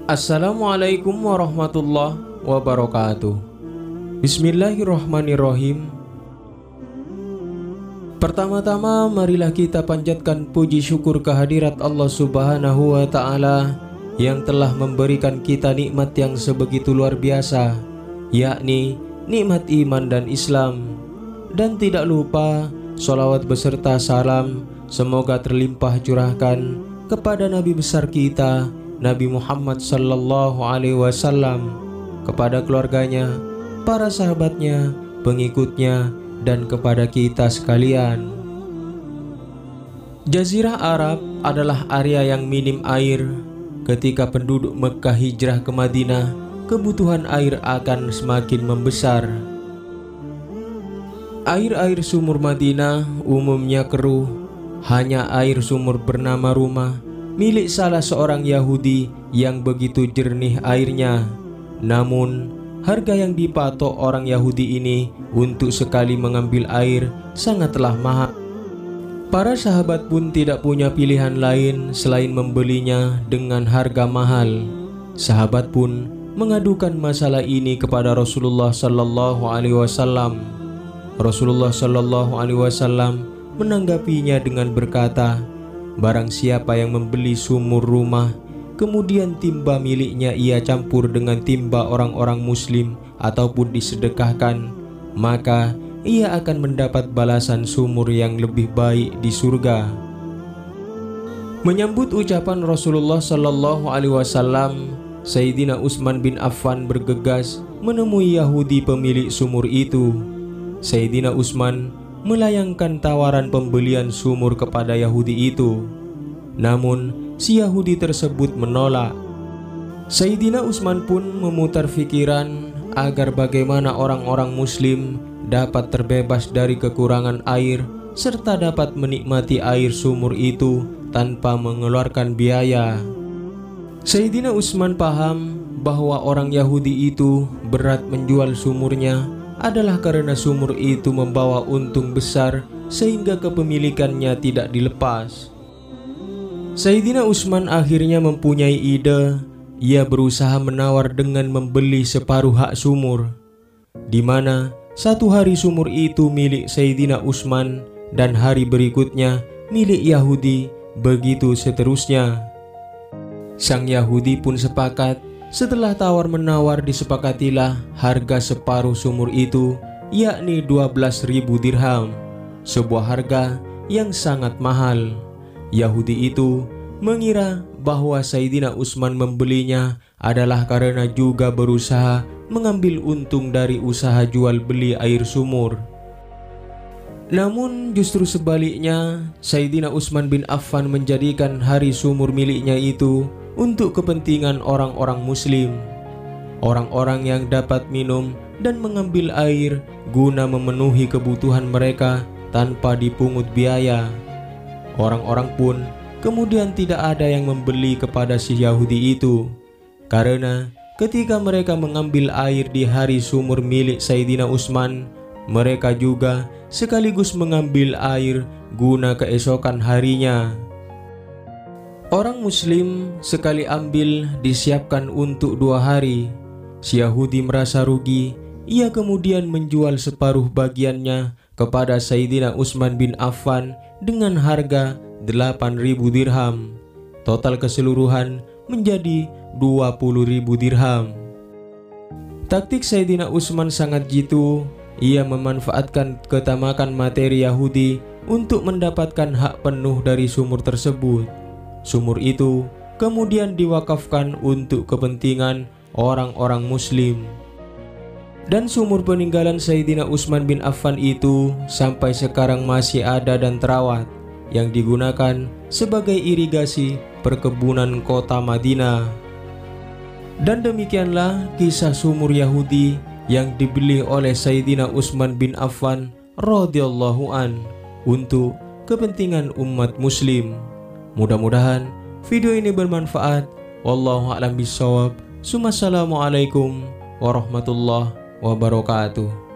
Assalamualaikum warahmatullahi wabarakatuh. Bismillahirrahmanirrahim. Pertama-tama marilah kita panjatkan puji syukur kehadirat Allah Subhanahu wa Ta'ala yang telah memberikan kita nikmat yang sebegitu luar biasa, yakni nikmat iman dan Islam. Dan tidak lupa sholawat beserta salam semoga terlimpah curahkan kepada Nabi besar kita Nabi Muhammad sallallahu alaihi wasallam, kepada keluarganya, para sahabatnya, pengikutnya, dan kepada kita sekalian. Jazirah Arab adalah area yang minim air. Ketika penduduk Mekah hijrah ke Madinah, kebutuhan air akan semakin membesar. Air-air sumur Madinah umumnya keruh. Hanya air sumur bernama Rumah milik salah seorang Yahudi yang begitu jernih airnya. Namun harga yang dipatok orang Yahudi ini untuk sekali mengambil air sangatlah mahal. Para sahabat pun tidak punya pilihan lain selain membelinya dengan harga mahal. Sahabat pun mengadukan masalah ini kepada Rasulullah sallallahu alaihi wasallam. Rasulullah sallallahu alaihi wasallam menanggapinya dengan berkata, "Barang siapa yang membeli sumur Rumah, kemudian timba miliknya ia campur dengan timba orang-orang muslim ataupun disedekahkan, maka ia akan mendapat balasan sumur yang lebih baik di surga." Menyambut ucapan Rasulullah sallallahu alaihi wasallam, Sayyidina Utsman bin Affan bergegas menemui Yahudi pemilik sumur itu. Sayyidina Utsman melayangkan tawaran pembelian sumur kepada Yahudi itu. Namun si Yahudi tersebut menolak. Sayyidina Utsman pun memutar pikiran agar bagaimana orang-orang muslim dapat terbebas dari kekurangan air serta dapat menikmati air sumur itu tanpa mengeluarkan biaya. Sayyidina Utsman paham bahwa orang Yahudi itu berat menjual sumurnya adalah karena sumur itu membawa untung besar sehingga kepemilikannya tidak dilepas. Sayyidina Utsman akhirnya mempunyai ide. Ia berusaha menawar dengan membeli separuh hak sumur, di mana satu hari sumur itu milik Sayyidina Utsman dan hari berikutnya milik Yahudi, begitu seterusnya. Sang Yahudi pun sepakat. Setelah tawar-menawar disepakatilah harga separuh sumur itu, yakni 12.000 dirham, sebuah harga yang sangat mahal. Yahudi itu mengira bahwa Sayyidina Utsman membelinya adalah karena juga berusaha mengambil untung dari usaha jual beli air sumur. Namun justru sebaliknya, Sayyidina Utsman bin Affan menjadikan hari sumur miliknya itu untuk kepentingan orang-orang muslim, orang-orang yang dapat minum dan mengambil air guna memenuhi kebutuhan mereka tanpa dipungut biaya. Orang-orang pun kemudian tidak ada yang membeli kepada si Yahudi itu, karena ketika mereka mengambil air di hari sumur milik Sayyidina Utsman, mereka juga sekaligus mengambil air guna keesokan harinya. Orang muslim sekali ambil disiapkan untuk 2 hari. Si Yahudi merasa rugi. Ia kemudian menjual separuh bagiannya kepada Sayyidina Utsman bin Affan dengan harga 8.000 dirham. Total keseluruhan menjadi 20.000 dirham. Taktik Sayyidina Utsman sangat jitu. Ia memanfaatkan ketamakan materi Yahudi untuk mendapatkan hak penuh dari sumur tersebut. Sumur itu kemudian diwakafkan untuk kepentingan orang-orang muslim. Dan sumur peninggalan Sayyidina Utsman bin Affan itu sampai sekarang masih ada dan terawat, yang digunakan sebagai irigasi perkebunan kota Madinah. Dan demikianlah kisah sumur Yahudi yang dibeli oleh Sayyidina Utsman bin Affan radhiyallahu an untuk kepentingan umat muslim. Mudah-mudahan video ini bermanfaat. Wallahu a'lam bishawab. Assalamualaikum warahmatullahi wabarakatuh.